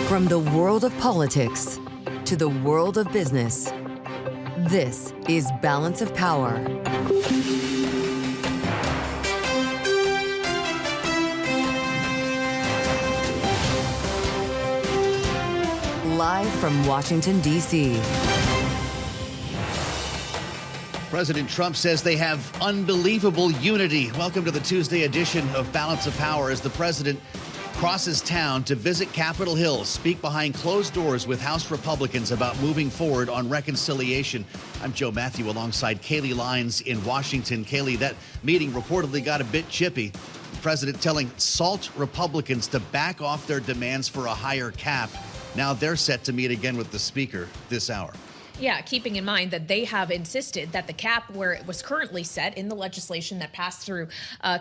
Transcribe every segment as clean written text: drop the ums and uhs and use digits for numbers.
From the world of politics to the world of business, this is Balance of Power. Live from Washington, D.C. President Trump says they have unbelievable unity. Welcome to the Tuesday edition of Balance of Power as the president crosses town to visit Capitol Hill, speak behind closed doors with House Republicans about moving forward on reconciliation. I'm Joe Mathieu alongside Kailey Leinz in Washington. Kailey, that meeting reportedly got a bit chippy. The president telling SALT Republicans to back off their demands for a higher cap. Now they're set to meet again with the speaker this hour. Yeah, keeping in mind that they have insisted that the cap where it was currently set in the legislation that passed through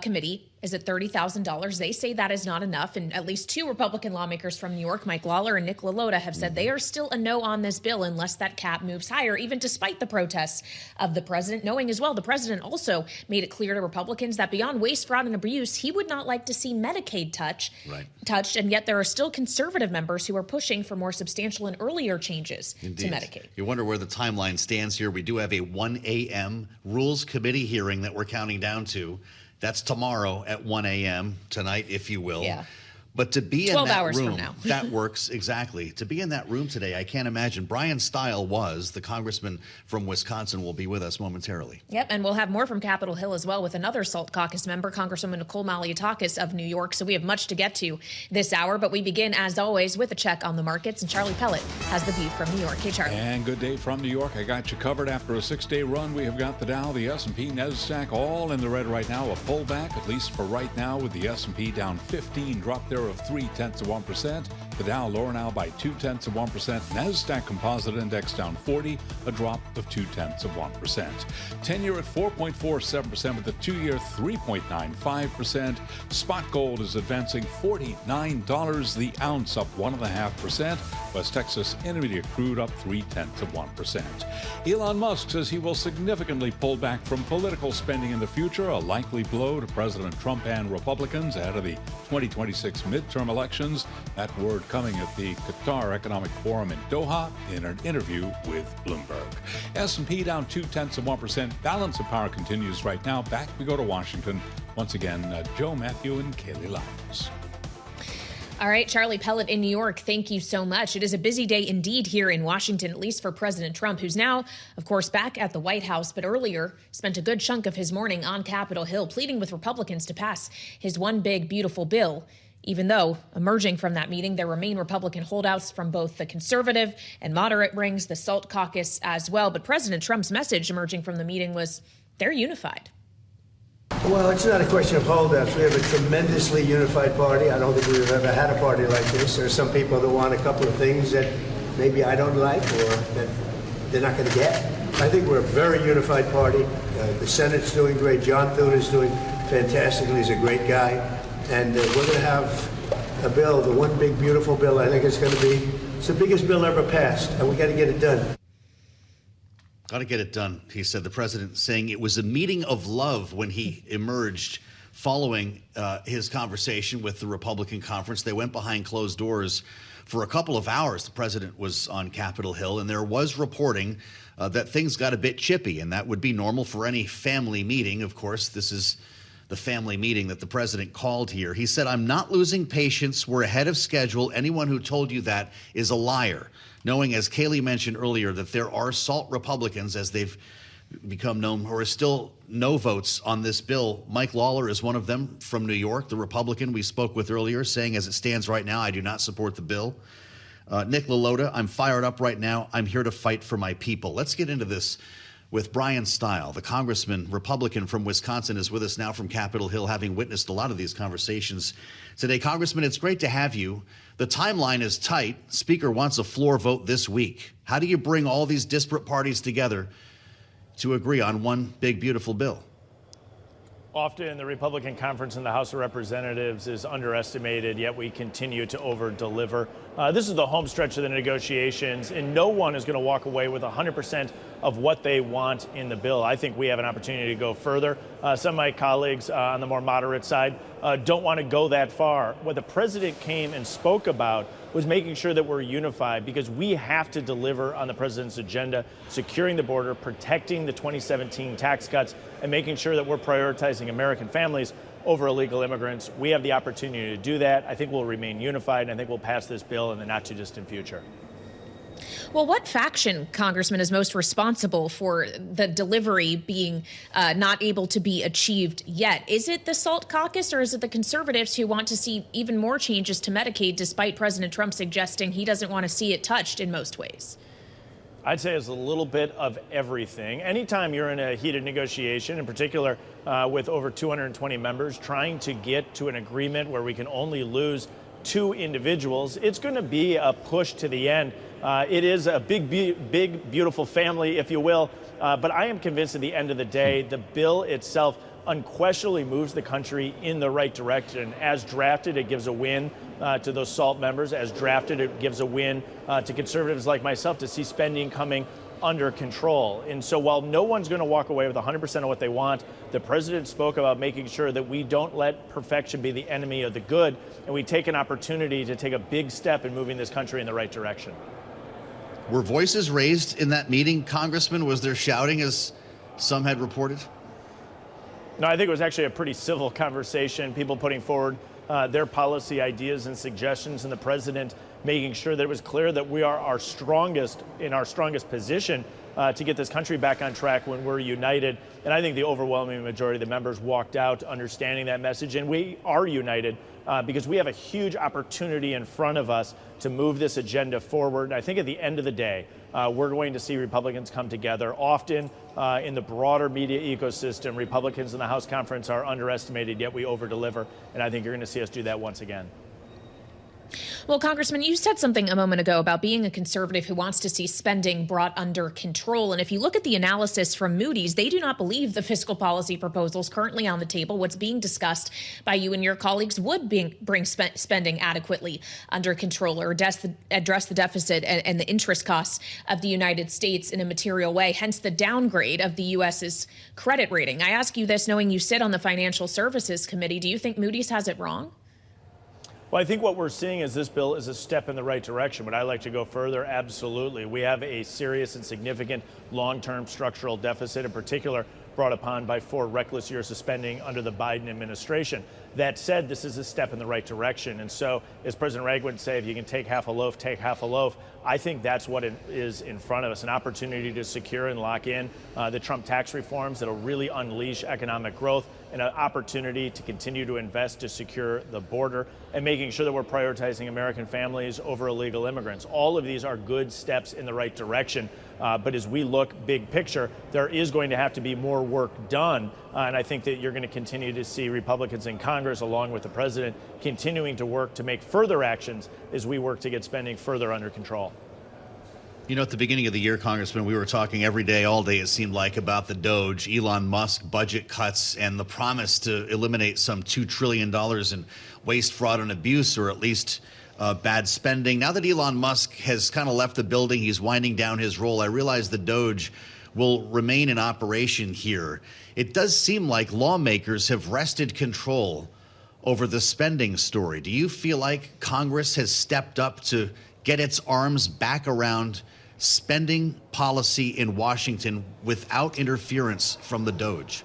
committee is at $30,000. They say that is not enough. And at least two Republican lawmakers from New York, Mike Lawler and Nicole have said they are still a no on this bill unless that cap moves higher, even despite the protests of the president, knowing as well the president also made it clear to Republicans that beyond waste, fraud, and abuse, he would not like to see Medicaid touched. And yet there are still conservative members who are pushing for more substantial and earlier changes to Medicaid. You wonder where the timeline stands here. We do have a 1 a.m. Rules Committee hearing that we're counting down to. That's tomorrow at 1 a.m. tonight, if you will. Yeah. But to be in that 12 hours room, from now. that works exactly. To be in that room today, I can't imagine. Bryan Steil was the congressman from Wisconsin, will be with us momentarily. Yep, and we'll have more from Capitol Hill as well with another SALT Caucus member, Congresswoman Nicole Malliotakis of New York. So we have much to get to this hour, but we begin, as always, with a check on the markets. And Charlie Pellet has the view from New York. Hey, Charlie. And good day from New York. I got you covered after a 6-day run. We have got the Dow, the S&P, NASDAQ all in the red right now. A pullback, at least for right now, with the S&P down 15, drop there of 0.3%. The Dow lower now by 0.2%. NASDAQ Composite Index down 40, a drop of 0.2%. 10-year at 4.47% with the 2-year 3.95%. Spot gold is advancing $49 the ounce, up 1.5%. West Texas Intermediate crude up 0.3%. Elon Musk says he will significantly pull back from political spending in the future, a likely blow to President Trump and Republicans ahead of the 2026 midterm elections. That word coming at the Qatar Economic Forum in Doha in an interview with Bloomberg. S&P down 0.2%. Balance of Power continues right now. Back we go to Washington. Once again, Joe Mathieu and Kailey Leinz. All right, Charlie Pellet in New York, thank you so much. It is a busy day indeed here in Washington, at least for President Trump, who's now, of course, back at the White House, but earlier spent a good chunk of his morning on Capitol Hill pleading with Republicans to pass his one big, beautiful bill. Even though, emerging from that meeting, there remain Republican holdouts from both the conservative and moderate rings, the SALT Caucus as well. But President Trump's message emerging from the meeting was they're unified. Well, it's not a question of holdouts. We have a tremendously unified party. I don't think we've ever had a party like this. There are some people that want a couple of things that maybe I don't like or that they're not going to get. I think we're a very unified party. The Senate's doing great. John Thune is doing fantastically. He's a great guy. And we're going to have a bill, the one big, beautiful bill. I think it's the biggest bill ever passed, and we got to get it done. Got to get it done, he said. The president saying it was a meeting of love when he emerged following his conversation with the Republican conference. They went behind closed doors for a couple of hours. The president was on Capitol Hill, and there was reporting that things got a bit chippy, and that would be normal for any family meeting. Of course, this is the family meeting that the president called here. He said, "I'm not losing patience. We're ahead of schedule. Anyone who told you that is a liar." Knowing, as Kailey mentioned earlier, that there are SALT Republicans, as they've become known, who are still no votes on this bill. Mike Lawler is one of them from New York, the Republican we spoke with earlier, saying, as it stands right now, I do not support the bill. Nicole, I'm fired up right now. I'm here to fight for my people. Let's get into this with Bryan Steil, the congressman, Republican from Wisconsin, is with us now from Capitol Hill, having witnessed a lot of these conversations today. Congressman, it's great to have you. The timeline is tight. Speaker wants a floor vote this week. How do you bring all these disparate parties together to agree on one big, beautiful bill? Often the Republican conference in the House of Representatives is underestimated, yet we continue to over-deliver. This is the home stretch of the negotiations, and no one is going to walk away with 100% of what they want in the bill. I think we have an opportunity to go further. Some of my colleagues on the more moderate side don't want to go that far. What the president came and spoke about was making sure that we're unified, because we have to deliver on the president's agenda, securing the border, protecting the 2017 tax cuts, and making sure that we're prioritizing American families over illegal immigrants. We have the opportunity to do that. I think we'll remain unified, and I think we'll pass this bill in the not too distant future. Well, what faction, Congressman, is most responsible for the delivery being not able to be achieved yet? Is it the SALT caucus, or is it the conservatives who want to see even more changes to Medicaid, despite President Trump suggesting he doesn't want to see it touched in most ways? I'd say it's a little bit of everything. Anytime you're in a heated negotiation, in particular with over 220 members, trying to get to an agreement where we can only lose 2 individuals, it's going to be a push to the end. It is a big, beautiful family, if you will. But I am convinced at the end of the day, the bill itself unquestionably moves the country in the right direction. As drafted, it gives a win to those SALT members. As drafted, it gives a win to conservatives like myself to see spending coming under control. And so while no one's going to walk away with 100% of what they want, the president spoke about making sure that we don't let perfection be the enemy of the good, and we take an opportunity to take a big step in moving this country in the right direction. Were voices raised in that meeting, Congressman? Was there shouting, as some had reported? No, I think it was actually a pretty civil conversation, people putting forward their policy ideas and suggestions, and the president making sure that it was clear that we are our strongest position to get this country back on track when we're united. And I think the overwhelming majority of the members walked out understanding that message, and we are united because we have a huge opportunity in front of us to move this agenda forward. I think at the end of the day, we're going to see Republicans come together. Often in the broader media ecosystem, Republicans in the House conference are underestimated, yet we over-deliver, and I think you're going to see us do that once again. Well, Congressman, you said something a moment ago about being a conservative who wants to see spending brought under control. And if you look at the analysis from Moody's, they do not believe the fiscal policy proposals currently on the table, what's being discussed by you and your colleagues, would bring spending adequately under control or address the deficit and the interest costs of the United States in a material way, hence the downgrade of the U.S.'s credit rating. I ask you this knowing you sit on the Financial Services Committee. Do you think Moody's has it wrong? Well, I think what we're seeing is this bill is a step in the right direction. Would I like to go further? Absolutely. We have a serious and significant long-term structural deficit, in particular brought upon by 4 reckless years of spending under the Biden administration. That said, this is a step in the right direction. And so, as President Reagan would say, if you can take half a loaf, take half a loaf. I think that's what it is in front of us, an opportunity to secure and lock in the Trump tax reforms that will really unleash economic growth, and an opportunity to continue to invest to secure the border and making sure that we're prioritizing American families over illegal immigrants. All of these are good steps in the right direction. But as we look big picture, there is going to have to be more work done. And I think that you're going to continue to see Republicans in Congress, along with the president, continuing to work to make further actions as we work to get spending further under control. You know, at the beginning of the year, Congressman, we were talking every day, all day, it seemed like, about the Doge, Elon Musk budget cuts, and the promise to eliminate some $2 trillion in waste, fraud, and abuse, or at least bad spending. Now that Elon Musk has kind of left the building, he's winding down his role, I realize the Doge will remain in operation here. It does seem like lawmakers have wrested control over the spending story. Do you feel like Congress has stepped up to get its arms back around spending policy in Washington without interference from the Doge?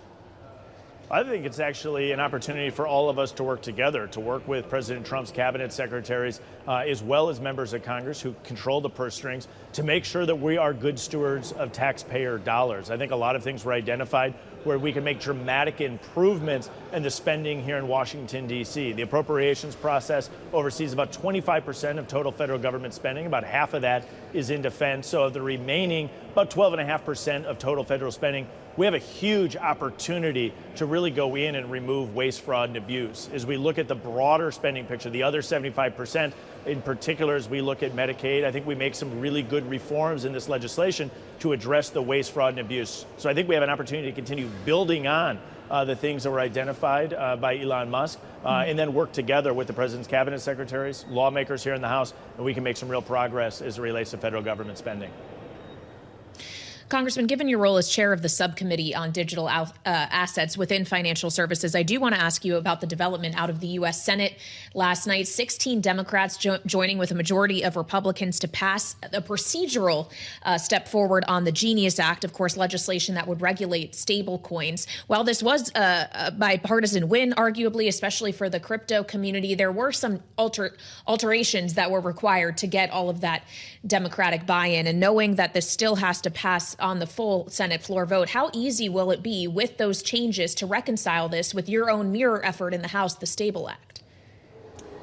I think it's actually an opportunity for all of us to work together, to work with President Trump's cabinet secretaries, as well as members of Congress who control the purse strings, to make sure that we are good stewards of taxpayer dollars. I think a lot of things were identified where we can make dramatic improvements in the spending here in Washington, D.C. The appropriations process oversees about 25% of total federal government spending. About half of that is in defense. So of the remaining, about 12.5% of total federal spending, we have a huge opportunity to really go in and remove waste, fraud, and abuse. As we look at the broader spending picture, the other 75%, in particular, as we look at Medicaid, I think we make some really good reforms in this legislation to address the waste, fraud, and abuse. So I think we have an opportunity to continue building on the things that were identified by Elon Musk, and then work together with the president's cabinet secretaries, lawmakers here in the House, and we can make some real progress as it relates to federal government spending. Congressman, given your role as chair of the subcommittee on digital assets within financial services, I do want to ask you about the development out of the U.S. Senate last night. 16 Democrats joining with a majority of Republicans to pass a procedural step forward on the Genius Act, of course, legislation that would regulate stable coins. While this was a bipartisan win, arguably, especially for the crypto community, there were some alterations that were required to get all of that Democratic buy-in. And knowing that this still has to pass on the full Senate floor vote, how easy will it be with those changes to reconcile this with your own mirror effort in the House, the Stable Act?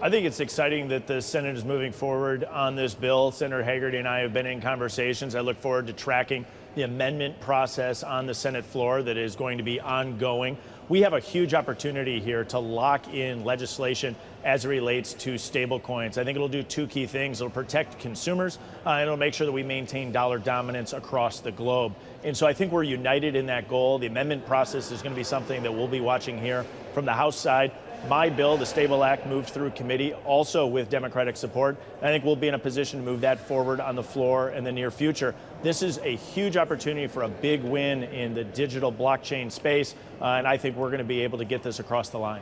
I think it's exciting that the Senate is moving forward on this bill. Senator Hagerty and I have been in conversations. I look forward to tracking the amendment process on the Senate floor that is going to be ongoing. We have a huge opportunity here to lock in legislation as it relates to stablecoins. I think it'll do two key things. It'll protect consumers, and it'll make sure that we maintain dollar dominance across the globe. And so I think we're united in that goal. The amendment process is going to be something that we'll be watching here from the House side. My bill, the Stable Act, moved through committee, also with Democratic support. I think we'll be in a position to move that forward on the floor in the near future. This is a huge opportunity for a big win in the digital blockchain space, and I think we're going to be able to get this across the line.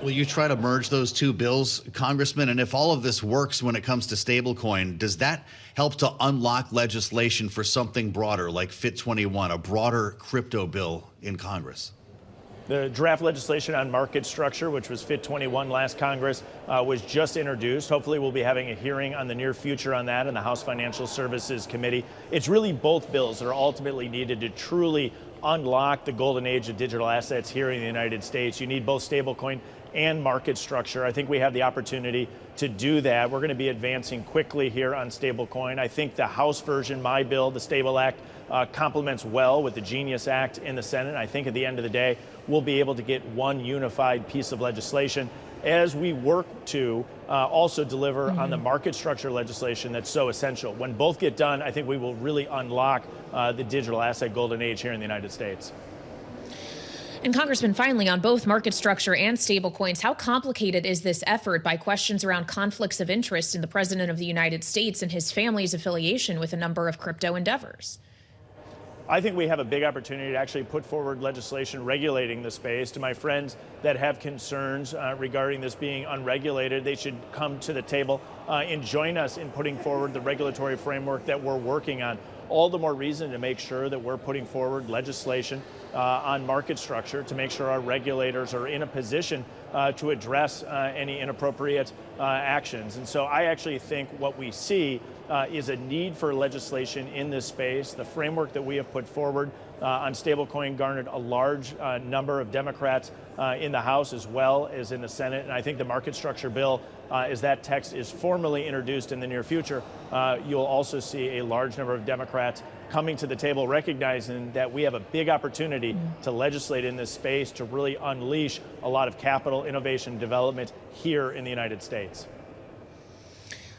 Will you try to merge those two bills, Congressman? And if all of this works when it comes to stablecoin, does that help to unlock legislation for something broader like Fit 21, a broader crypto bill in Congress? The draft legislation on market structure, which was Fit 21 last Congress, was just introduced. Hopefully we'll be having a hearing on the near future on that in the House Financial Services Committee. It's really both bills that are ultimately needed to truly unlock the golden age of digital assets here in the United States. You need both stablecoin and market structure. I think we have the opportunity to do that. We're going to be advancing quickly here on stablecoin. I think the House version, my bill, the Stable Act, complements well with the Genius Act in the Senate. I think at the end of the day, we'll be able to get one unified piece of legislation as we work to also deliver on the market structure legislation that's so essential. When both get done, I think we will really unlock the digital asset golden age here in the United States. And Congressman, finally, on both market structure and stablecoins, how complicated is this effort by questions around conflicts of interest in the President of the United States and his family's affiliation with a number of crypto endeavors? I think we have a big opportunity to actually put forward legislation regulating the space. To my friends that have concerns regarding this being unregulated, they should come to the table and join us in putting forward the regulatory framework that we're working on. All the more reason to make sure that we're putting forward legislation on market structure to make sure our regulators are in a position to address any inappropriate actions. And so I actually think what we see is a need for legislation in this space. The framework that we have put forward on stablecoin garnered a large number of Democrats in the House as well as in the Senate. And I think the market structure bill, as that text is formally introduced in the near future, you'll also see a large number of Democrats coming to the table, recognizing that we have a big opportunity to legislate in this space to really unleash a lot of capital, innovation, and development here in the United States.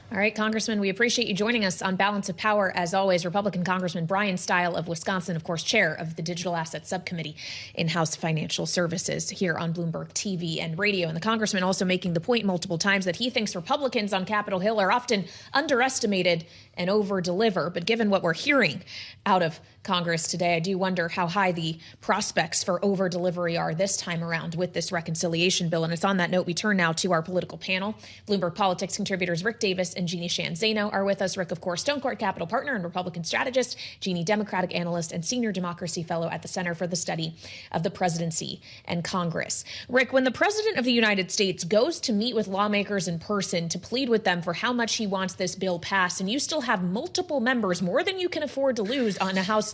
All right, Congressman, we appreciate you joining us on Balance of Power. As always, Republican Congressman Bryan Steil of Wisconsin, of course, chair of the Digital Assets Subcommittee in House Financial Services here on Bloomberg TV and radio. And the Congressman also making the point multiple times that he thinks Republicans on Capitol Hill are often underestimated and over-deliver. But given what we're hearing out of Congress today, I do wonder how high the prospects for over-delivery are this time around with this reconciliation bill. And it's on that note we turn now to our political panel. Bloomberg Politics contributors Rick Davis and Jeanne Zaino are with us. Rick, of course, Stonecourt Capital partner and Republican strategist. Jeanne, Democratic analyst and senior democracy fellow at the Center for the Study of the Presidency and Congress. Rick, when the President of the United States goes to meet with lawmakers in person to plead with them for how much he wants this bill passed, and you still have multiple members, more than you can afford to lose on a House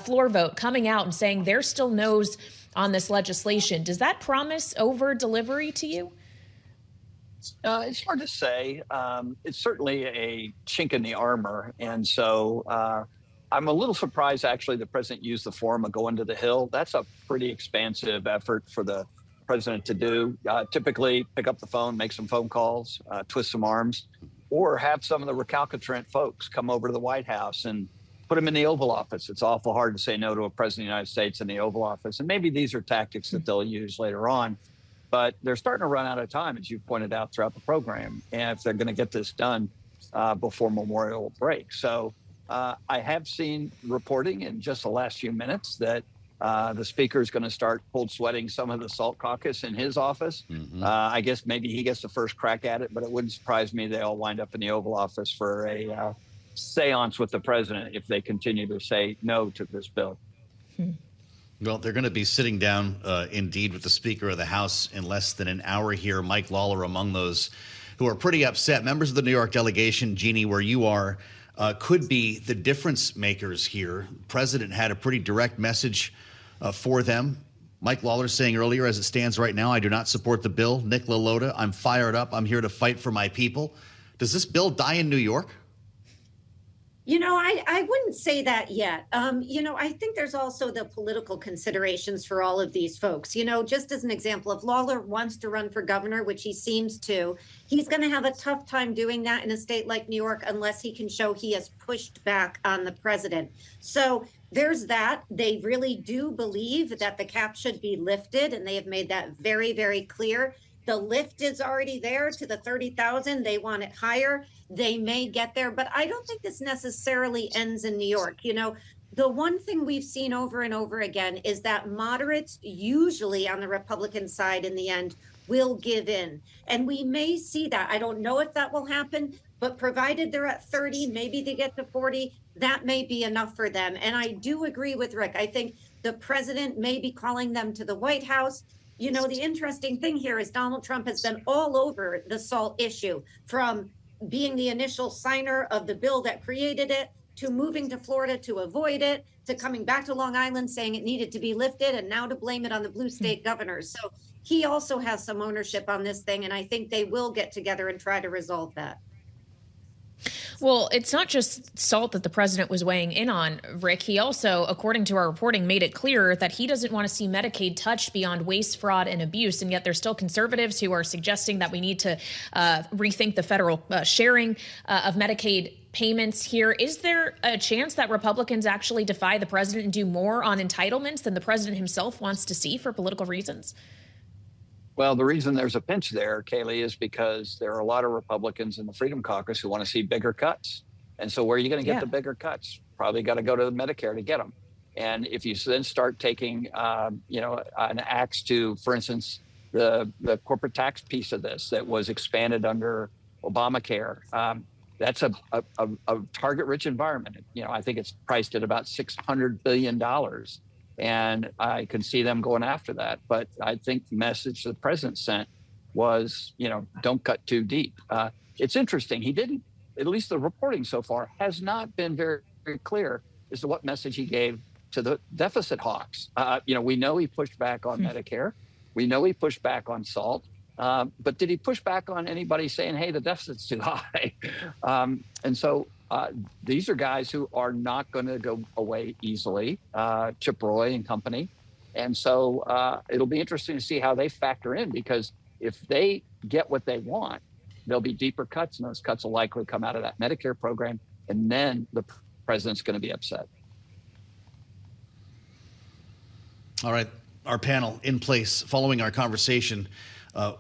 floor vote, coming out and saying there's still no's on this legislation, does that promise over delivery to you? It's hard to say. It's certainly a chink in the armor. And so I'm a little surprised, actually, the president used the forum of going to the Hill. That's a pretty expansive effort for the president to do. Typically, pick up the phone, make some phone calls, twist some arms, or have some of the recalcitrant folks come over to the White House and put them in the Oval Office. It's awful hard to say no to a president of the United States in the Oval Office. And maybe these are tactics that they'll use later on. But they're starting to run out of time, as you pointed out throughout the program, and if they're going to get this done before Memorial break. So I have seen reporting in just the last few minutes that the speaker is going to start cold sweating some of the SALT caucus in his office. I guess maybe he gets the first crack at it, but it wouldn't surprise me they all wind up in the Oval Office for a seance with the president if they continue to say no to this bill. Well, they're going to be sitting down, indeed, with the Speaker of the House in less than an hour here. Mike Lawler among those who are pretty upset. Members of the New York delegation, Jeanne, where you are, could be the difference makers here. The president had a pretty direct message for them. Mike Lawler saying earlier, as it stands right now, I do not support the bill. Nick LaLota, I'm fired up. I'm here to fight for my people. Does this bill die in New York? You know, I wouldn't say that yet. I think there's also the political considerations for all of these folks. You know, just as an example, if Lawler wants to run for governor, which he seems to, he's going to have a tough time doing that in a state like New York unless he can show he has pushed back on the president. So there's that. They really do believe that the cap should be lifted, and they have made that very, very clear. The lift is already there to the 30,000. They want it higher. They may get there, but I don't think this necessarily ends in New York. You know, the one thing we've seen over and over again is that moderates, usually on the Republican side in the end, will give in. And we may see that. I don't know if that will happen, but provided they're at 30, maybe they get to 40, that may be enough for them. And I do agree with Rick. I think the president may be calling them to the White House. You know, the interesting thing here is Donald Trump has been all over the SALT issue, from being the initial signer of the bill that created it, to moving to Florida to avoid it, to coming back to Long Island saying it needed to be lifted, and now to blame it on the blue state governors. So he also has some ownership on this thing, and I think they will get together and try to resolve that. Well, it's not just SALT that the president was weighing in on, Rick. He also, according to our reporting, made it clear that he doesn't want to see Medicaid touched beyond waste, fraud, and abuse. And yet there's still conservatives who are suggesting that we need to rethink the federal sharing of Medicaid payments here. Is there a chance that Republicans actually defy the president and do more on entitlements than the president himself wants to see for political reasons? Well, the reason there's a pinch there, Kailey, is because there are a lot of Republicans in the Freedom Caucus who want to see bigger cuts. And so where are you going to get the bigger cuts? Probably got to go to Medicare to get them. And if you then start taking, an axe to, for instance, the corporate tax piece of this that was expanded under Obamacare, that's a target-rich environment. You know, I think it's priced at about $600 billion. And I can see them going after that. But I think the message the president sent was, don't cut too deep. It's interesting. He didn't, at least the reporting so far, has not been very, very clear as to what message he gave to the deficit hawks. We know he pushed back on Medicare. We know he pushed back on SALT. But did he push back on anybody saying, hey, the deficit's too high? These are guys who are not going to go away easily, Chip Roy and company. And so it'll be interesting to see how they factor in, because if they get what they want, there'll be deeper cuts, and those cuts will likely come out of that Medicare program. And then the president's going to be upset. All right. Our panel in place following our conversation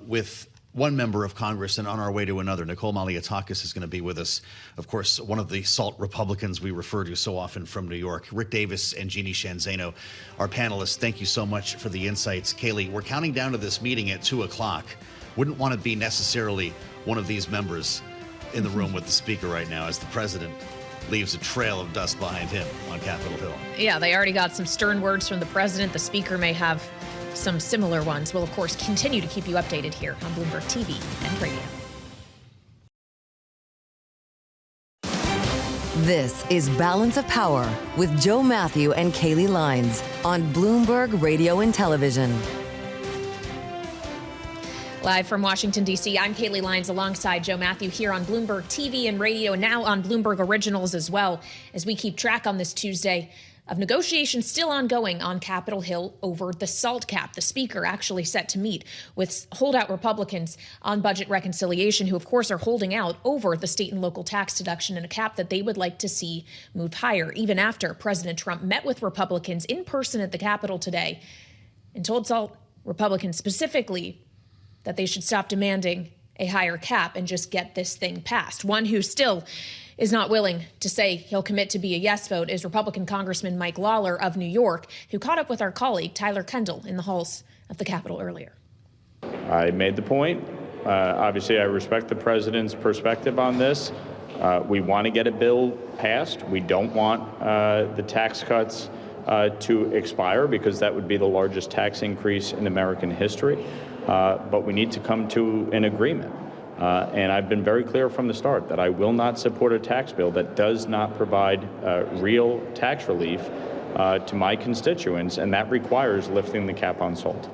with one member of Congress and on our way to another. Nicole Malliotakis is going to be with us. Of course, one of the SALT Republicans we refer to so often from New York. Rick Davis and Jeanne Zaino, our panelists, thank you so much for the insights. Kailey, we're counting down to this meeting at 2 o'clock. Wouldn't want to be necessarily one of these members in the room with the speaker right now as the president leaves a trail of dust behind him on Capitol Hill. Yeah, they already got some stern words from the president. The speaker may have some similar ones. We'll, of course, continue to keep you updated here on Bloomberg TV and radio. This is Balance of Power with Joe Mathieu and Kailey Leinz on Bloomberg Radio and Television. Live from Washington, D.C., I'm Kailey Leinz alongside Joe Mathieu here on Bloomberg TV and radio, and now on Bloomberg Originals as well, as we keep track on this Tuesday of negotiations still ongoing on Capitol Hill over the SALT cap. The speaker actually set to meet with holdout Republicans on budget reconciliation, who, of course, are holding out over the state and local tax deduction and a cap that they would like to see moved higher, even after President Trump met with Republicans in person at the Capitol today and told SALT Republicans specifically that they should stop demanding a higher cap and just get this thing passed. One who still is not willing to say he'll commit to be a yes vote is Republican Congressman Mike Lawler of New York, who caught up with our colleague Tyler Kendall in the halls of the Capitol earlier. I made the point. Obviously, I respect the president's perspective on this. We want to get a bill passed. We don't want the tax cuts to expire, because that would be the largest tax increase in American history. But we need to come to an agreement. And I've been very clear from the start that I will not support a tax bill that does not provide real tax relief to my constituents, and that requires lifting the cap on salt.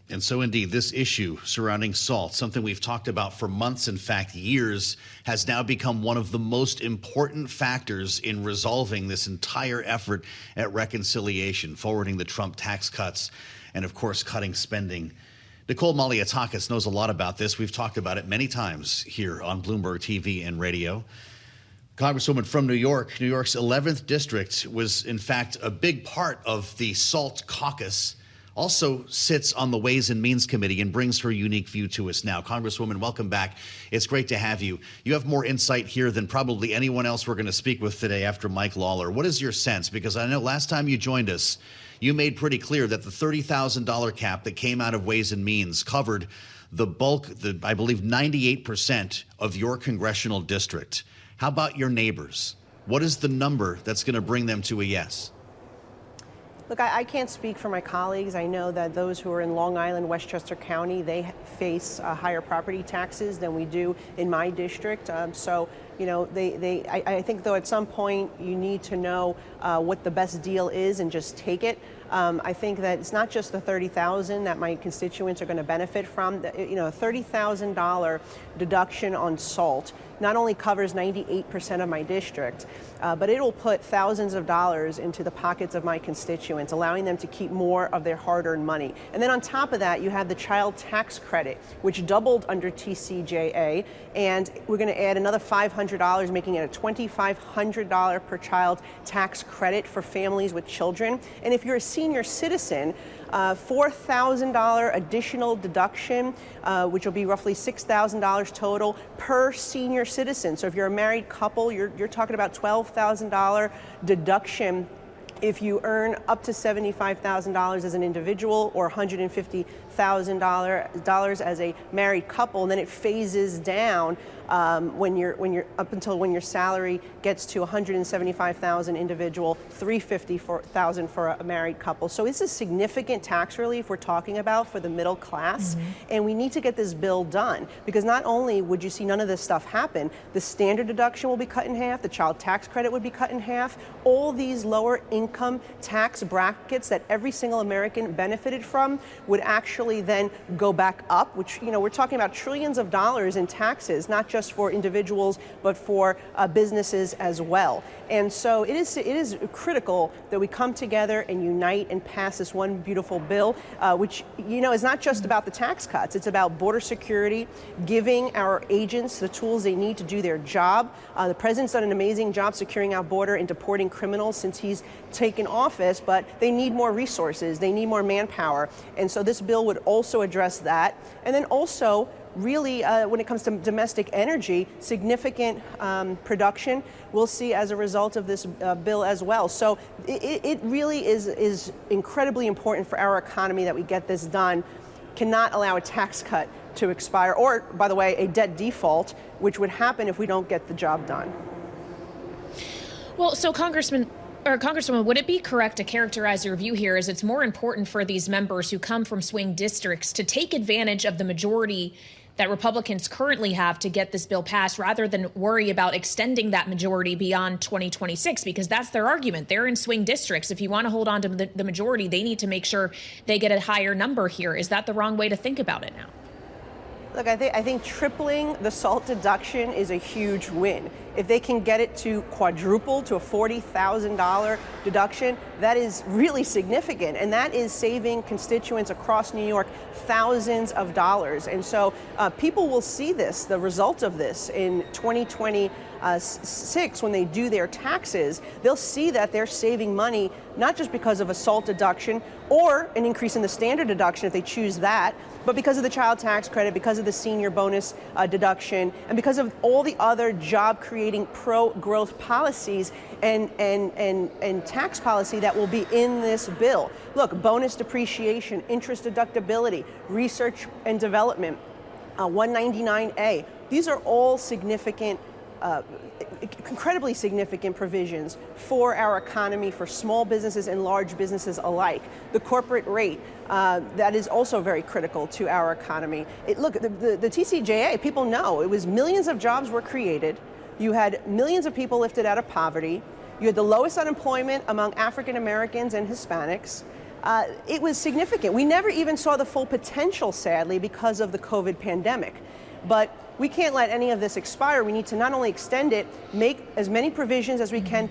And so, indeed, this issue surrounding salt, something we've talked about for months, in fact, years, has now become one of the most important factors in resolving this entire effort at reconciliation, forwarding the Trump tax cuts, and, of course, cutting spending. Nicole Malliotakis knows a lot about this. We've talked about it many times here on Bloomberg TV and radio. Congresswoman from New York, New York's 11th district was, in fact, a big part of the SALT caucus. Also sits on the Ways and Means Committee and brings her unique view to us now. Congresswoman, welcome back. It's great to have you. You have more insight here than probably anyone else we're going to speak with today after Mike Lawler. What is your sense? Because I know last time you joined us, you made pretty clear that the $30,000 cap that came out of Ways and Means covered the bulk, I believe 98% of your congressional district. How about your neighbors? What is the number that's going to bring them to a yes? Look, I can't speak for my colleagues. I know that those who are in Long Island, Westchester County, they face higher property taxes than we do in my district. So, you know, I think, though, at some point you need to know what the best deal is and just take it. I think that it's not just the $30,000 that my constituents are going to benefit from. You know, a $30,000 deduction on salt not only covers 98% of my district, but it'll put thousands of dollars into the pockets of my constituents, allowing them to keep more of their hard-earned money. And then on top of that, you have the child tax credit, which doubled under TCJA, and we're going to add another $500, making it a $2,500 per child tax credit for families with children. And if you're a senior citizen, $4,000 additional deduction, which will be roughly $6,000 total per senior citizen. So if you're a married couple, you're talking about $12,000 deduction if you earn up to $75,000 as an individual, or $150,000 as a married couple, and then it phases down when you're up until when your salary gets to $175,000 individual, $350,000 for a married couple. So it's a significant tax relief we're talking about for the middle class, and we need to get this bill done, because not only would you see none of this stuff happen, the standard deduction will be cut in half, the child tax credit would be cut in half, all these lower income tax brackets that every single American benefited from would actually then go back up, which, you know, we're talking about trillions of dollars in taxes, not just for individuals, but for businesses as well. And so it is critical that we come together and unite and pass this one beautiful bill, which, you know, is not just about the tax cuts. It's about border security, giving our agents the tools they need to do their job. The president's done an amazing job securing our border and deporting criminals since he's taken office, but they need more resources. They need more manpower. And so this bill would also address that. And then also, really, when it comes to domestic energy, significant production we'll see as a result of this bill as well. So it really is incredibly important for our economy that we get this done. Cannot allow a tax cut to expire, or, by the way, a debt default, which would happen if we don't get the job done. Well, so Congresswoman, would it be correct to characterize your view here as it's more important for these members who come from swing districts to take advantage of the majority that Republicans currently have to get this bill passed, rather than worry about extending that majority beyond 2026? Because that's their argument. They're in swing districts. If you want to hold on to the majority, they need to make sure they get a higher number here. Is that the wrong way to think about it now? Look, I think tripling the SALT deduction is a huge win. If they can get it to quadruple to a $40,000 deduction, that is really significant. And that is saving constituents across New York thousands of dollars. And so people will see this, the result of this, in 2026 when they do their taxes. They'll see that they're saving money, not just because of a SALT deduction or an increase in the standard deduction if they choose that, but because of the child tax credit, because of the senior bonus deduction, and because of all the other job creation creating pro-growth policies and tax policy that will be in this bill. Look, bonus depreciation, interest deductibility, research and development, 199A. These are all significant, incredibly significant provisions for our economy, for small businesses and large businesses alike. The corporate rate, that is also very critical to our economy. Look, the TCJA, people know, it was millions of jobs were created. You had millions of people lifted out of poverty. You had the lowest unemployment among African Americans and Hispanics. It was significant. We never even saw the full potential, sadly, because of the COVID pandemic. But we can't let any of this expire. We need to not only extend it, make as many provisions as we can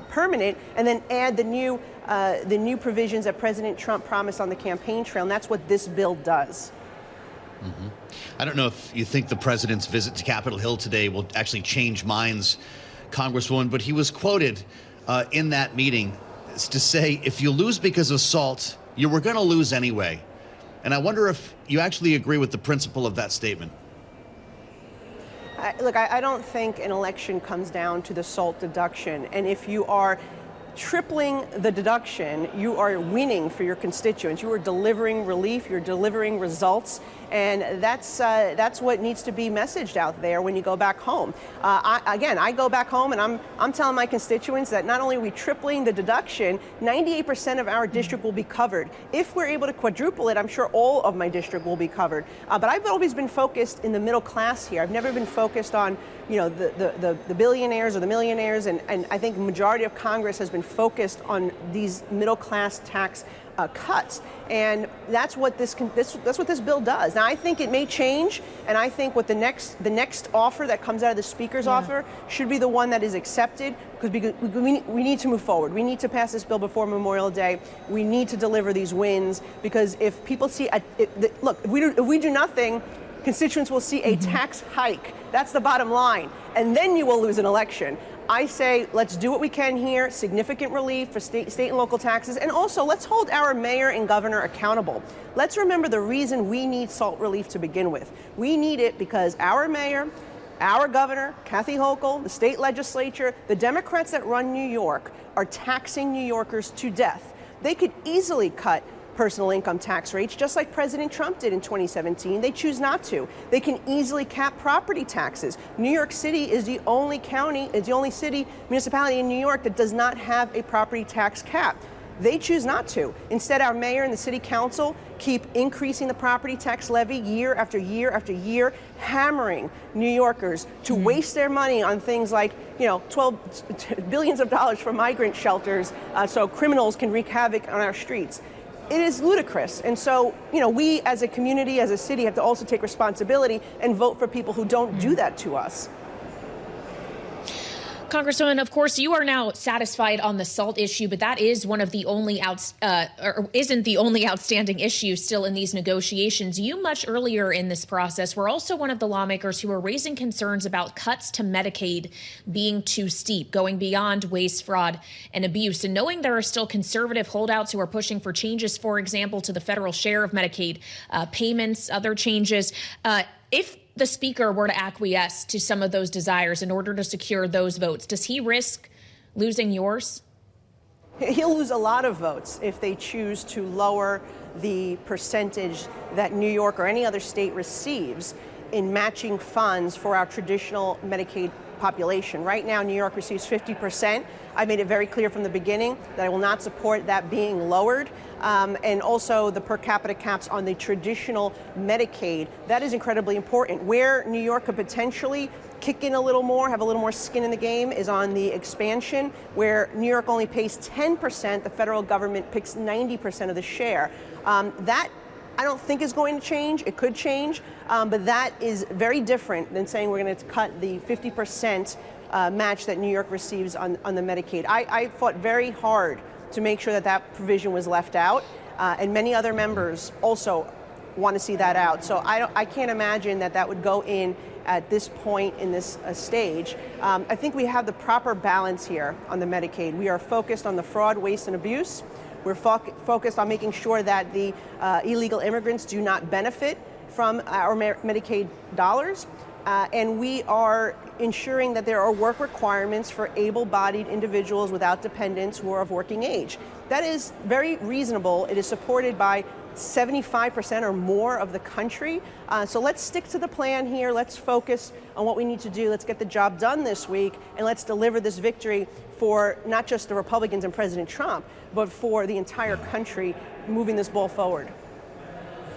permanent, and then add the new provisions that President Trump promised on the campaign trail. And that's what this bill does. Mm-hmm. I don't know if you think the president's visit to Capitol Hill today will actually change minds, Congresswoman, but he was quoted in that meeting to say, if you lose because of SALT, you were going to lose anyway. And I wonder if you actually agree with the principle of that statement. Look, I don't think an election comes down to the SALT deduction. And if you are tripling the deduction, you are winning for your constituents. You are delivering relief, you're delivering results, and that's what needs to be messaged out there when you go back home. I go back home and I'm telling my constituents that not only are we tripling the deduction, 98% of our district will be covered. If we're able to quadruple it, I'm sure all of my district will be covered. But I've always been focused in the middle class here. I've never been focused on, you know, the billionaires or the millionaires, and I think the majority of Congress has been focused on these middle class tax cuts, and that's what this bill does. Now, I think it may change, and I think what the next offer that comes out of the Speaker's offer should be the one that is accepted, because we need to move forward. We need to pass this bill before Memorial Day. We need to deliver these wins, because if people see, look, if we do nothing, constituents will see a tax hike. That's the bottom line, and then you will lose an election. I say, let's do what we can here, significant relief for state and local taxes, and also let's hold our mayor and governor accountable. Let's remember the reason we need SALT relief to begin with. We need it because our mayor, our governor, Kathy Hochul, the state legislature, the Democrats that run New York are taxing New Yorkers to death. They could easily cut personal income tax rates, just like President Trump did in 2017. They choose not to. They can easily cap property taxes. New York City is the only municipality in New York that does not have a property tax cap. They choose not to. Instead, our mayor and the city council keep increasing the property tax levy year after year after year, hammering New Yorkers to waste their money on things like, you know, billions of dollars for migrant shelters so criminals can wreak havoc on our streets. It is ludicrous. And so, you know, we as a community, as a city, have to also take responsibility and vote for people who don't do that to us. Congresswoman, of course, you are now satisfied on the SALT issue, but that is one of the only isn't the only outstanding issue still in these negotiations. You, much earlier in this process, were also one of the lawmakers who were raising concerns about cuts to Medicaid being too steep, going beyond waste, fraud, and abuse. And knowing there are still conservative holdouts who are pushing for changes, for example, to the federal share of Medicaid payments, other changes, if the Speaker were to acquiesce to some of those desires in order to secure those votes, does he risk losing yours? He'll lose a lot of votes if they choose to lower the percentage that New York or any other state receives in matching funds for our traditional Medicaid population. Right now, New York receives 50%. I made it very clear from the beginning that I will not support that being lowered. And also the per capita caps on the traditional Medicaid. That is incredibly important. Where New York could potentially kick in a little more, have a little more skin in the game, is on the expansion, where New York only pays 10%, the federal government picks 90% of the share. That I don't think is going to change. It could change, but that is very different than saying we're going to cut the 50% match that New York receives on the Medicaid. I fought very hard to make sure that that provision was left out, and many other members also want to see that out. So I can't imagine that would go in at this point in this stage. I think we have the proper balance here on the Medicaid. We are focused on the fraud, waste, and abuse. We're focused on making sure that the illegal immigrants do not benefit from our Medicaid dollars. and we are ensuring that there are work requirements for able-bodied individuals without dependents who are of working age. That is very reasonable. It is supported by 75% or more of the country. So let's stick to the plan here. Let's focus on what we need to do. Let's get the job done this week, and let's deliver this victory for not just the Republicans and President Trump, but for the entire country, moving this ball forward.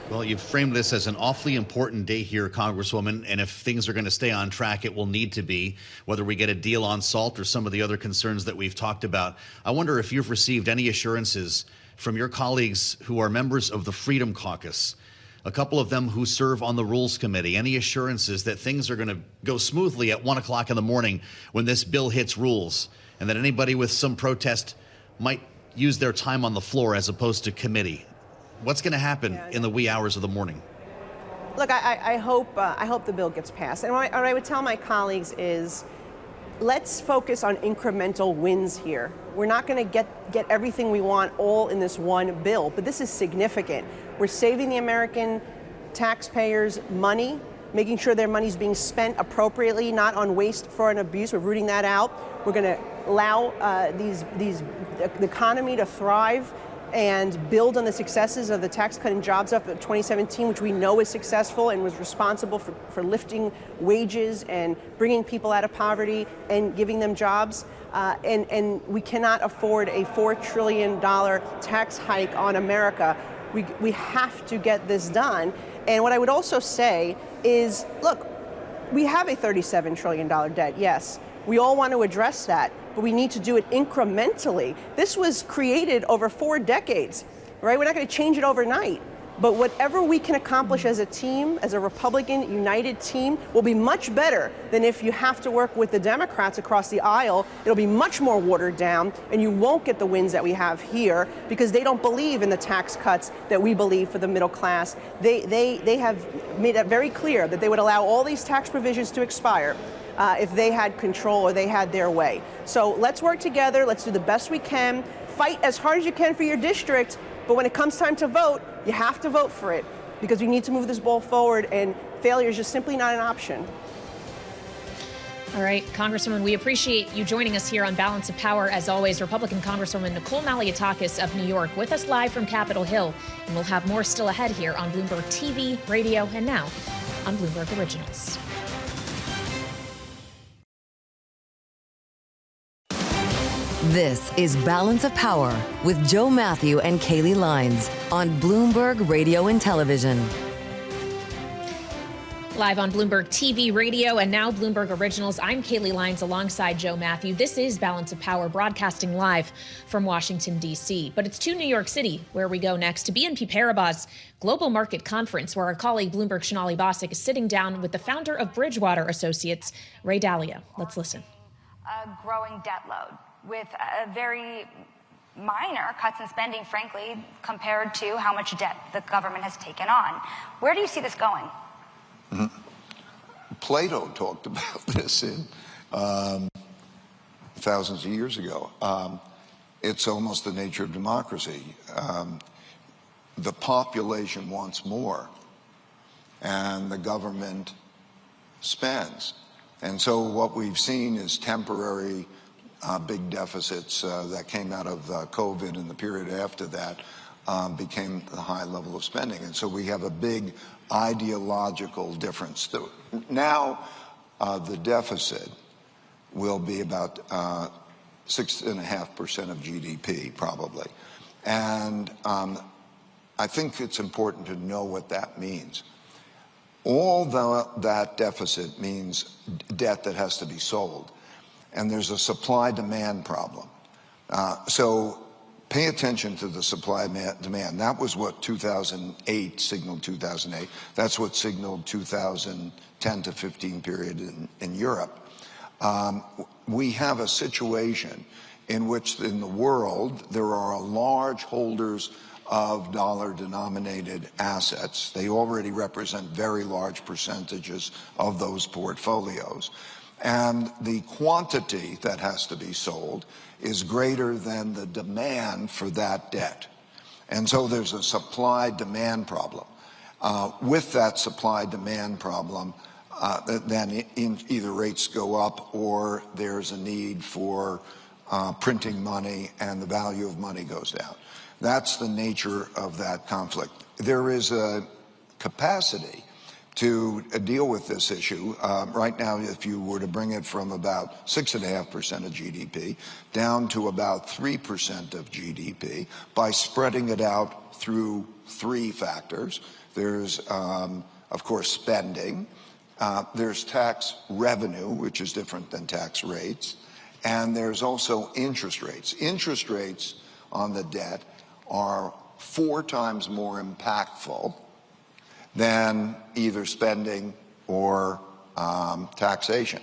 Well, you've framed this as an awfully important day here, Congresswoman, and if things are going to stay on track, it will need to be, whether we get a deal on SALT or some of the other concerns that we've talked about. I wonder if you've received any assurances from your colleagues who are members of the Freedom Caucus, a couple of them who serve on the Rules Committee, any assurances that things are going to go smoothly at 1 o'clock in the morning when this bill hits rules, and that anybody with some protest might use their time on the floor as opposed to committee? What's going to happen in the wee hours of the morning? Look, I hope the bill gets passed. And what I would tell my colleagues is, let's focus on incremental wins here. We're not going to get everything we want all in this one bill, but this is significant. We're saving the American taxpayers money, making sure their money's being spent appropriately, not on waste, fraud, and abuse. We're rooting that out. We're going to allow the economy to thrive and build on the successes of the Tax Cut and Jobs Act of 2017, which we know is successful and was responsible for lifting wages and bringing people out of poverty and giving them jobs. And we cannot afford a $4 trillion tax hike on America. We have to get this done. And what I would also say is, look, we have a $37 trillion debt, yes. We all want to address that, but we need to do it incrementally. This was created over 4 decades, right? We're not going to change it overnight. But whatever we can accomplish as a team, as a Republican united team, will be much better than if you have to work with the Democrats across the aisle. It'll be much more watered down, and you won't get the wins that we have here because they don't believe in the tax cuts that we believe for the middle class. They have made it very clear that they would allow all these tax provisions to expire if they had control or they had their way. So let's work together. Let's do the best we can. Fight as hard as you can for your district. But when it comes time to vote, you have to vote for it because we need to move this ball forward, and failure is just simply not an option. All right, Congresswoman, we appreciate you joining us here on Balance of Power. As always, Republican Congresswoman Nicole Malliotakis of New York with us live from Capitol Hill. And we'll have more still ahead here on Bloomberg TV, radio, and now on Bloomberg Originals. This is Balance of Power with Joe Mathieu and Kailey Leinz on Bloomberg Radio and Television. Live on Bloomberg TV, radio, and now Bloomberg Originals. I'm Kailey Leinz alongside Joe Mathieu. This is Balance of Power, broadcasting live from Washington, D.C. But it's to New York City, where we go next to BNP Paribas Global Market Conference, where our colleague Bloomberg Sonali Basak is sitting down with the founder of Bridgewater Associates, Ray Dalio. Let's listen. A growing debt load with a very minor cuts in spending, frankly, compared to how much debt the government has taken on. Where do you see this going? Plato talked about this in thousands of years ago. It's almost the nature of democracy. The population wants more, and the government spends. And so what we've seen is temporary big deficits that came out of COVID, and the period after that became the high level of spending. And so we have a big ideological difference. Now the deficit will be about 6.5% of GDP, probably. And I think it's important to know what that means. All that deficit means debt that has to be sold. And there's a supply-demand problem. So pay attention to the supply-demand. That was what 2008 signaled 2008. That's what signaled 2010 to 15 period in Europe. We have a situation in which in the world there are large holders of dollar-denominated assets. They already represent very large percentages of those portfolios. And the quantity that has to be sold is greater than the demand for that debt. And so there's a supply-demand problem. With that supply-demand problem, then either rates go up or there's a need for printing money and the value of money goes down. That's the nature of that conflict. There is a capacity to deal with this issue. Right now, if you were to bring it from about 6.5% of GDP down to about 3% of GDP by spreading it out through three factors. There's, of course, spending. There's tax revenue, which is different than tax rates. And there's also interest rates. Interest rates on the debt are 4 times more impactful than either spending or taxation.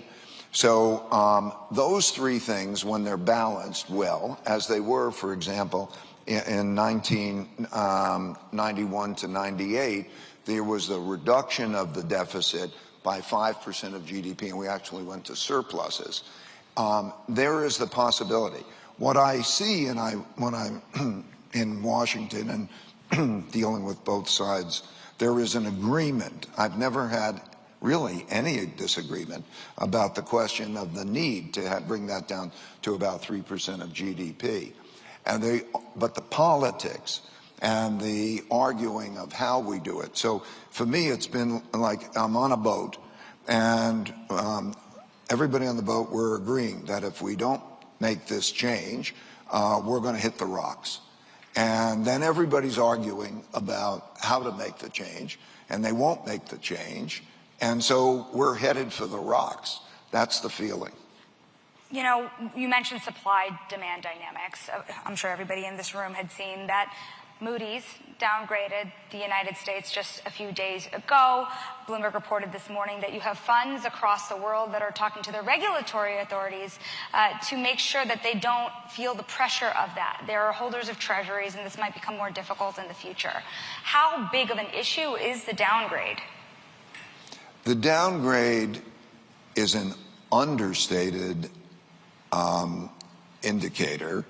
So those three things, when they're balanced well, as they were, for example, in 1991 to 98, there was a reduction of the deficit by 5% of GDP, and we actually went to surpluses. There is the possibility. What I see, and when I'm in Washington and dealing with both sides, there is an agreement. I've never had really any disagreement about the question of the need to bring that down to about 3% of GDP. But the politics and the arguing of how we do it. So for me, it's been like I'm on a boat, and everybody on the boat, we're agreeing that if we don't make this change, we're going to hit the rocks. And then everybody's arguing about how to make the change, and they won't make the change. And so we're headed for the rocks. That's the feeling. You know, you mentioned supply-demand dynamics. I'm sure everybody in this room had seen that Moody's downgraded the United States just a few days ago. Bloomberg reported this morning that you have funds across the world that are talking to the regulatory authorities to make sure that they don't feel the pressure of that. There are holders of treasuries, and this might become more difficult in the future. How big of an issue is the downgrade? The downgrade is an understated indicator.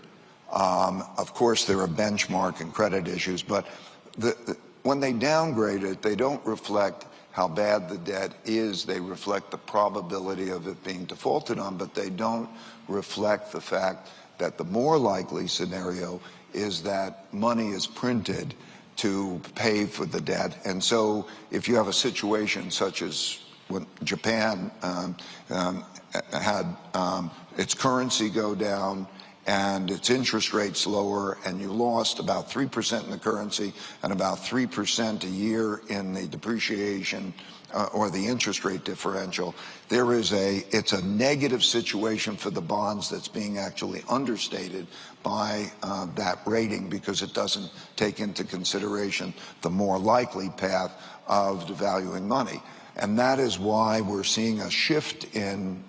Of course, there are benchmark and credit issues, but when they downgrade it, they don't reflect how bad the debt is. They reflect the probability of it being defaulted on, but they don't reflect the fact that the more likely scenario is that money is printed to pay for the debt. And so if you have a situation such as when Japan had its currency go down and its interest rates lower, and you lost about 3% in the currency and about 3% a year in the depreciation or the interest rate differential, it's a negative situation for the bonds that's being actually understated by that rating, because it doesn't take into consideration the more likely path of devaluing money. And that is why we're seeing a shift in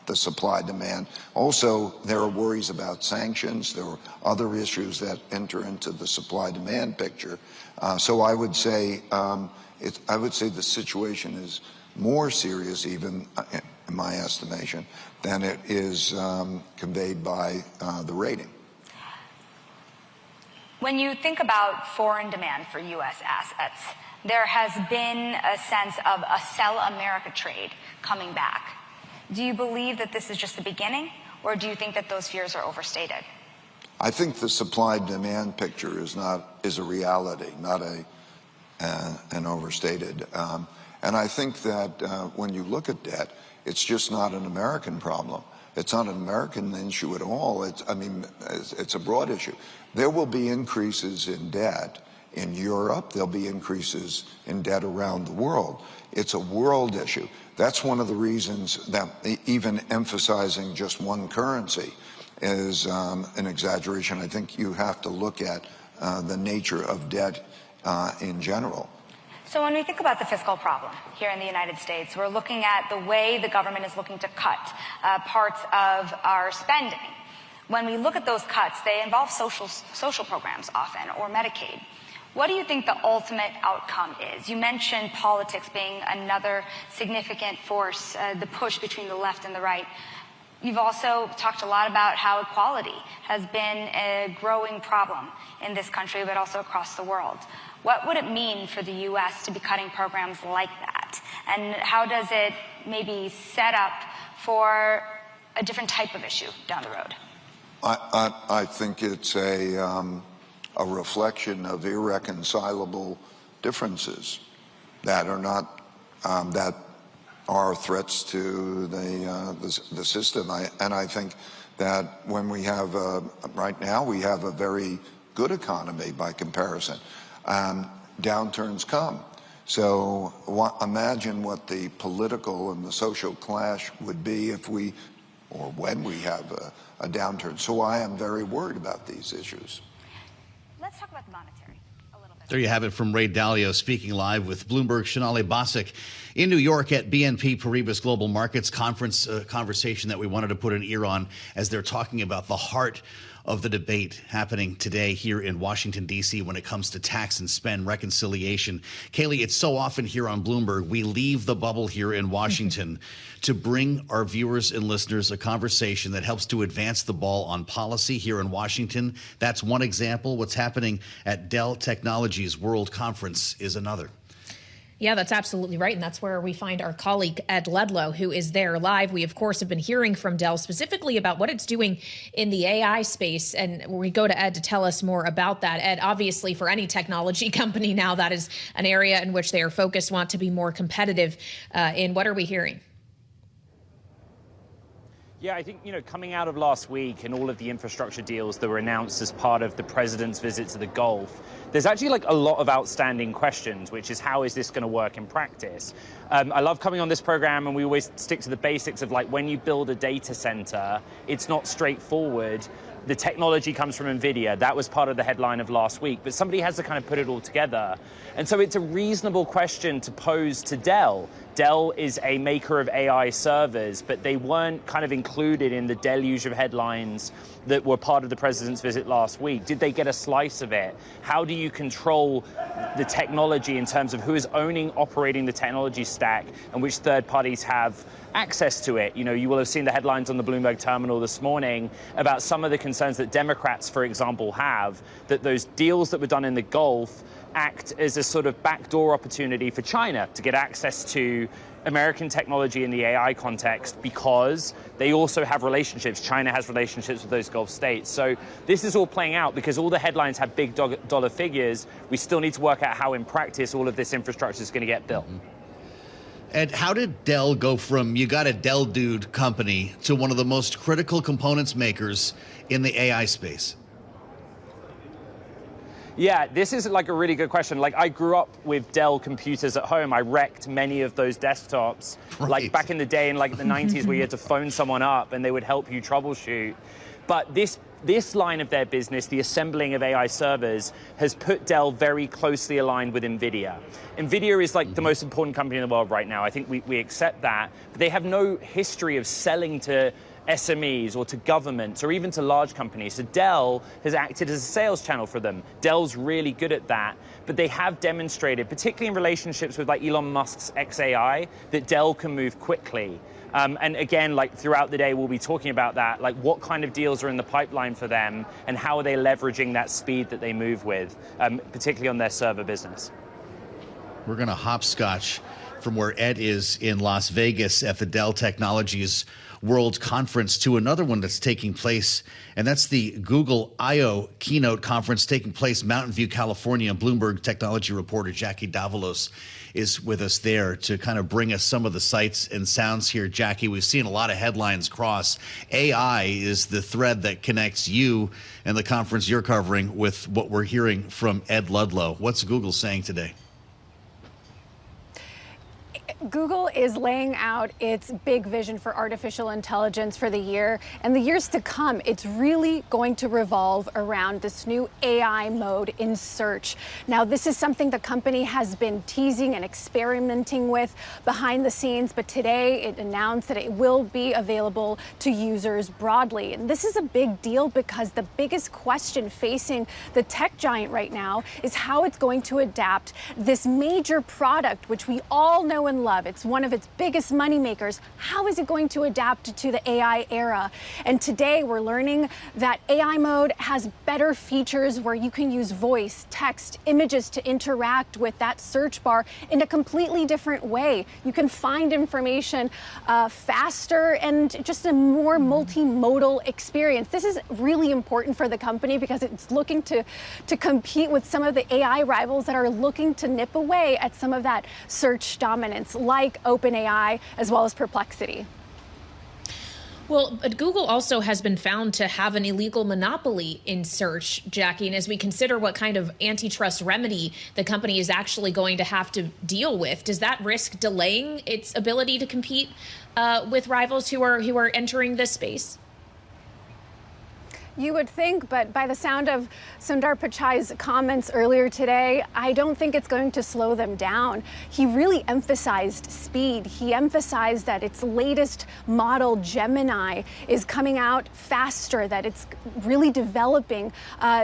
the supply-demand. Also, there are worries about sanctions. There are other issues that enter into the supply-demand picture. So I would say the situation is more serious, even in my estimation, than it is conveyed by the rating. When you think about foreign demand for U.S. assets, there has been a sense of a sell America trade coming back. Do you believe that this is just the beginning, or do you think that those fears are overstated? I think the supply-demand picture is a reality, not an overstated. And I think that when you look at debt, it's just not an American problem. It's not an American issue at all. It's a broad issue. There will be increases in debt in Europe. There'll be increases in debt around the world. It's a world issue. That's one of the reasons that even emphasizing just one currency is an exaggeration. I think you have to look at the nature of debt in general. So when we think about the fiscal problem here in the United States, we're looking at the way the government is looking to cut parts of our spending. When we look at those cuts, they involve social programs often, or Medicaid. What do you think the ultimate outcome is? You mentioned politics being another significant force, the push between the left and the right. You've also talked a lot about how equality has been a growing problem in this country, but also across the world. What would it mean for the U.S. to be cutting programs like that? And how does it maybe set up for a different type of issue down the road? I think it's a reflection of irreconcilable differences that are not that are threats to the system. And I think that when we have right now we have a very good economy by comparison. Downturns come. So imagine what the political and the social clash would be if we, or when we have a downturn. So I am very worried about these issues. Let's talk about the monetary a little bit. There you have it from Ray Dalio speaking live with Bloomberg Sonali Basak in New York at BNP Paribas Global Markets Conference, conversation that we wanted to put an ear on as they're talking about the heart of the debate happening today here in Washington, D.C. when it comes to tax and spend reconciliation. Kailey, it's so often here on Bloomberg, we leave the bubble here in Washington to bring our viewers and listeners a conversation that helps to advance the ball on policy here in Washington. That's one example. What's happening at Dell Technologies World Conference is another. Yeah, that's absolutely right. And that's where we find our colleague, Ed Ludlow, who is there live. We, of course, have been hearing from Dell specifically about what it's doing in the AI space. And we go to Ed to tell us more about that. Ed, obviously, for any technology company now, that is an area in which they are focused, want to be more competitive in. What are we hearing? Yeah, I think, coming out of last week and all of the infrastructure deals that were announced as part of the president's visit to the Gulf, there's actually a lot of outstanding questions, which is how is this going to work in practice? I love coming on this program, and we always stick to the basics of when you build a data center, it's not straightforward. The technology comes from NVIDIA. That was part of the headline of last week, but somebody has to kind of put it all together. And so it's a reasonable question to pose to Dell. Dell is a maker of AI servers, but they weren't kind of included in the deluge of headlines that were part of the president's visit last week. Did they get a slice of it? How do you control the technology in terms of who is operating the technology stack and which third parties have access to it? You will have seen the headlines on the Bloomberg terminal this morning about some of the concerns that Democrats, for example, have, that those deals that were done in the Gulf act as a sort of backdoor opportunity for China to get access to American technology in the AI context, because they also have relationships. China has relationships with those Gulf states. So this is all playing out because all the headlines have big dollar figures. We still need to work out how in practice all of this infrastructure is going to get built. And how did Dell go from, you got a Dell dude company, to one of the most critical components makers in the AI space? Yeah, this is a really good question. I grew up with Dell computers at home. I wrecked many of those desktops. Right. Back in the day in the 90s where you had to phone someone up and they would help you troubleshoot. But this line of their business, the assembling of AI servers, has put Dell very closely aligned with NVIDIA. NVIDIA is the most important company in the world right now. I think we accept that. But they have no history of selling to SMEs or to governments or even to large companies. So Dell has acted as a sales channel for them. Dell's really good at that, but they have demonstrated, particularly in relationships with Elon Musk's xAI, that Dell can move quickly. And again, throughout the day, we'll be talking about that, what kind of deals are in the pipeline for them and how are they leveraging that speed that they move with, particularly on their server business. We're going to hopscotch from where Ed is in Las Vegas at the Dell Technologies World Conference to another one that's taking place, and that's the Google I/O Keynote Conference taking place in Mountain View, California. And Bloomberg technology reporter Jackie Davalos is with us there to kind of bring us some of the sights and sounds here. Jackie, we've seen a lot of headlines cross. AI is the thread that connects you and the conference you're covering with what we're hearing from Ed Ludlow. What's Google saying today? Google is laying out its big vision for artificial intelligence for the year and the years to come. It's really going to revolve around this new AI mode in search. Now, this is something the company has been teasing and experimenting with behind the scenes, but today it announced that it will be available to users broadly. And this is a big deal because the biggest question facing the tech giant right now is how it's going to adapt this major product, which we all know and love, love. It's one of its biggest moneymakers. How is it going to adapt to the AI era? And today we're learning that AI mode has better features where you can use voice, text, images to interact with that search bar in a completely different way. You can find information faster and just a more multimodal experience. This is really important for the company because it's looking to compete with some of the AI rivals that are looking to nip away at some of that search dominance, like OpenAI as well as Perplexity. Well, but Google also has been found to have an illegal monopoly in search, Jackie. And as we consider what kind of antitrust remedy the company is actually going to have to deal with, does that risk delaying its ability to compete with rivals who are entering this space? You would think, but by the sound of Sundar Pichai's comments earlier today, I don't think it's going to slow them down. He really emphasized speed. He emphasized that its latest model, Gemini, is coming out faster, that it's really developing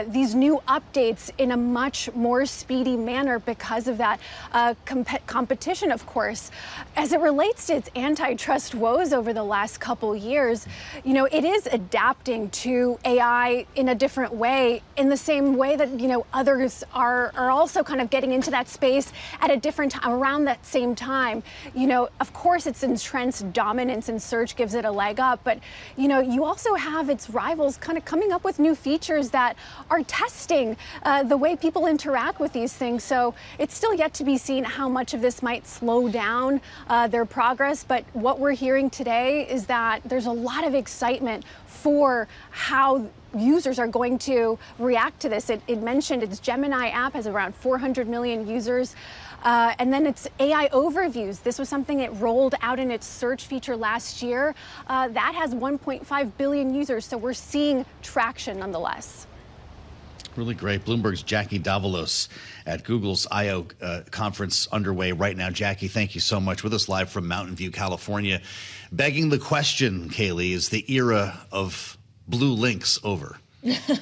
these new updates in a much more speedy manner because of that competition, of course. As it relates to its antitrust woes over the last couple years, you know, it is adapting to AI in a different way, in the same way that, you know, others are also kind of getting into that space at a different time, around that same time. You know, of course, its entrenched dominance in search gives it a leg up, but, you know, you also have its rivals kind of coming up with new features that are testing the way people interact with these things. So it's still yet to be seen how much of this might slow down their progress. But what we're hearing today is that there's a lot of excitement for how users are going to react to this. It mentioned its Gemini app has around 400 million users. And then its AI overviews. This was something it rolled out in its search feature last year. That has 1.5 billion users. So we're seeing traction nonetheless. Really great. Bloomberg's Jackie Davalos at Google's I/O conference underway right now. Jackie, thank you so much. With us live from Mountain View, California. Begging the question, Kailey, is the era of blue links over?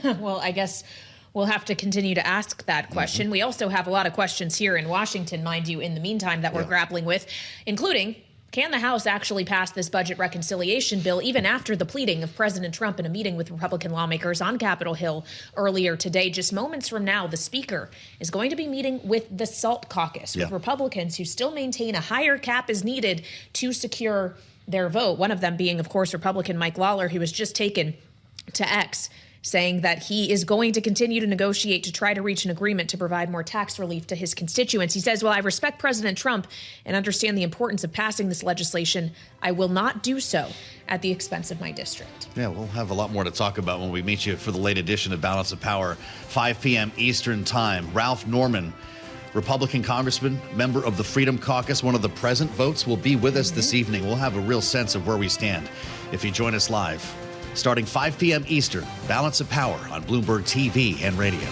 Well, I guess we'll have to continue to ask that question. Mm-hmm. We also have a lot of questions here in Washington, mind you, in the meantime, that we're grappling with, including, can the House actually pass this budget reconciliation bill even after the pleading of President Trump in a meeting with Republican lawmakers on Capitol Hill earlier today? Just moments from now, the Speaker is going to be meeting with the SALT Caucus, with Republicans who still maintain a higher cap is needed to secure their vote. One of them being, of course, Republican Mike Lawler, who was just taken to X, saying that he is going to continue to negotiate to try to reach an agreement to provide more tax relief to his constituents. He says, "Well, I respect President Trump and understand the importance of passing this legislation. I will not do so at the expense of my district." Yeah, we'll have a lot more to talk about when we meet you for the late edition of Balance of Power, 5 p.m. Eastern Time. Ralph Norman, Republican Congressman, member of the Freedom Caucus, one of the present votes, will be with us this evening. We'll have a real sense of where we stand if you join us live. Starting 5 p.m. Eastern, Balance of Power on Bloomberg TV and radio.